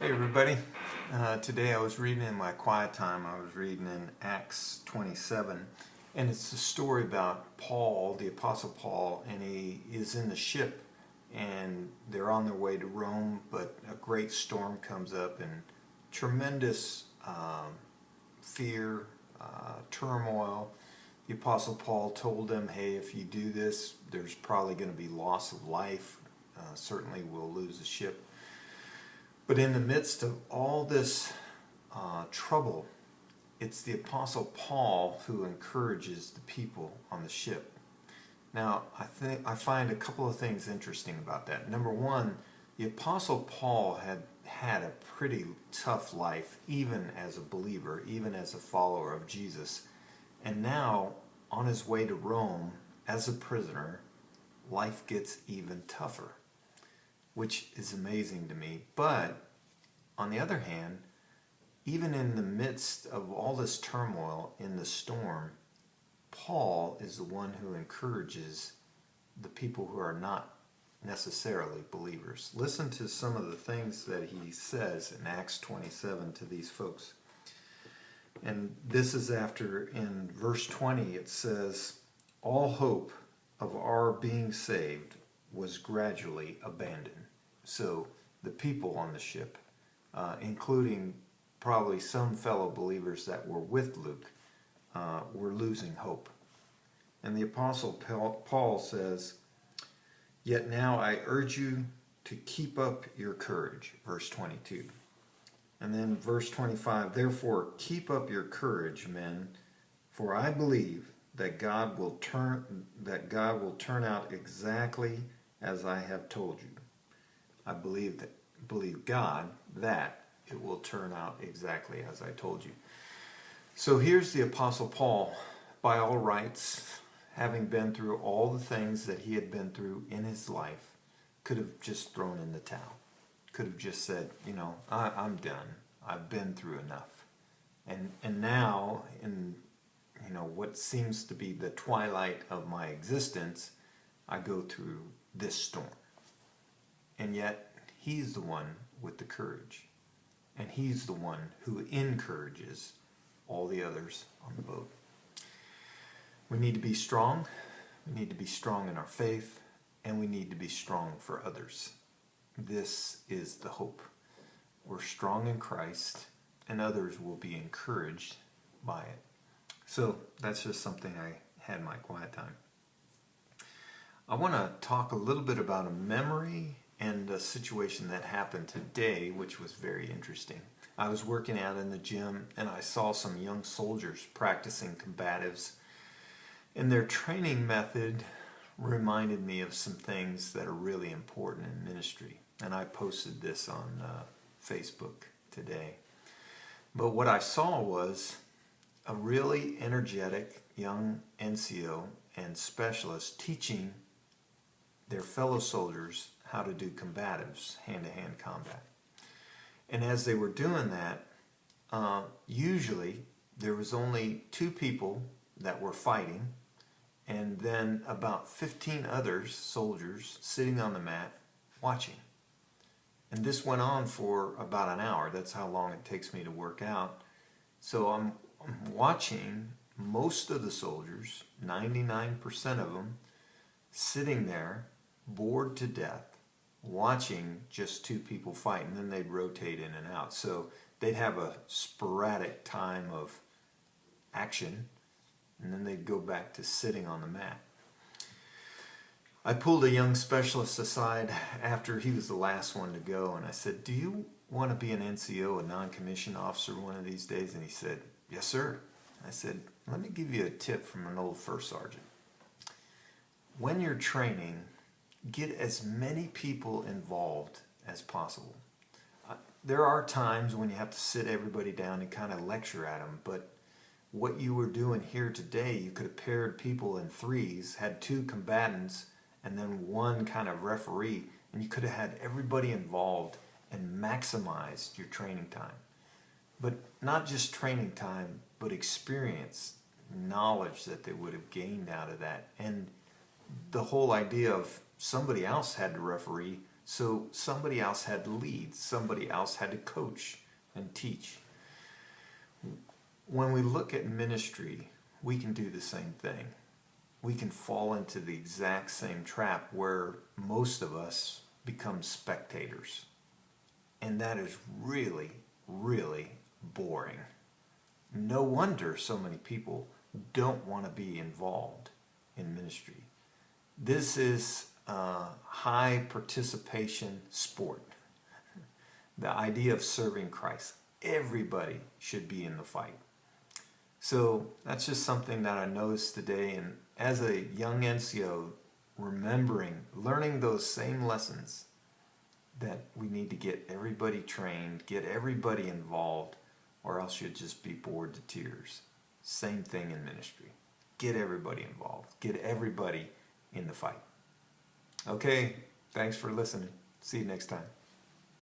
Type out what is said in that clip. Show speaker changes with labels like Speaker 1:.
Speaker 1: Hey everybody. Today I was reading in my quiet time, I was reading in Acts 27, and it's a story about Paul, the Apostle Paul, and he is in the ship and they're on their way to Rome, but a great storm comes up and tremendous fear, turmoil. The Apostle Paul told them, hey, if you do this, there's probably going to be loss of life. Certainly we'll lose the ship. But in the midst of all this trouble, it's the Apostle Paul who encourages the people on the ship. Now, I find a couple of things interesting about that. Number one, the Apostle Paul had a pretty tough life, even as a believer, even as a follower of Jesus. And now, on his way to Rome as a prisoner, life gets even tougher, which is amazing to me. But on the other hand, even in the midst of all this turmoil in the storm, Paul is the one who encourages the people who are not necessarily believers. Listen to some of the things that he says in Acts 27 to these folks. And this is after, in verse 20, it says, all hope of our being saved was gradually abandoned. So the people on the ship, including probably some fellow believers that were with Luke, were losing hope. And the Apostle Paul says, yet now I urge you to keep up your courage, verse 22. And then verse 25, therefore keep up your courage, men, for I believe that God will turn out exactly as I have told you. I believe God that it will turn out exactly as I told you. So here's the Apostle Paul, by all rights, having been through all the things that he had been through in his life, could have just thrown in the towel. Could have just said, I'm done. I've been through enough. And now, in what seems to be the twilight of my existence, I go through this storm. And yet, he's the one with the courage. And he's the one who encourages all the others on the boat. We need to be strong. We need to be strong in our faith. And we need to be strong for others. This is the hope. We're strong in Christ, and others will be encouraged by it. So that's just something I had in my quiet time. I want to talk a little bit about a memory and a situation that happened today, which was very interesting. I was working out in the gym, and I saw some young soldiers practicing combatives, and their training method reminded me of some things that are really important in ministry. And I posted this on Facebook today. But what I saw was a really energetic young NCO and specialist teaching their fellow soldiers how to do combatives, hand-to-hand combat. And as they were doing that, usually there was only 2 people that were fighting, and then about 15 other soldiers sitting on the mat watching. And this went on for about an hour. That's how long it takes me to work out. So I'm watching most of the soldiers, 99% of them, sitting there, bored to death, watching just 2 people fight, and then they'd rotate in and out. So they'd have a sporadic time of action, and then they'd go back to sitting on the mat. I pulled a young specialist aside after he was the last one to go, and I said, do you want to be an NCO, a non-commissioned officer, one of these days? And he said, yes, sir. I said, let me give you a tip from an old first sergeant. When you're training, get as many people involved as possible. There are times when you have to sit everybody down and kind of lecture at them, but what you were doing here today, you could have paired people in 3s, had 2 combatants, and then 1 kind of referee, and you could have had everybody involved and maximized your training time. But not just training time, but experience, knowledge that they would have gained out of that. And the whole idea of somebody else had to referee, So somebody else had to lead, somebody else had to coach and teach. When we look at ministry, we can do the same thing. We can fall into the exact same trap where most of us become spectators. And that is really, really boring. No wonder so many people don't want to be involved in ministry. This is a high participation sport. The idea of serving Christ. Everybody should be in the fight. So that's just something that I noticed today. And as a young NCO, learning those same lessons, that we need to get everybody trained, get everybody involved, or else you'll just be bored to tears. Same thing in ministry. Get everybody involved. Get everybody in the fight. Okay, thanks for listening. See you next time.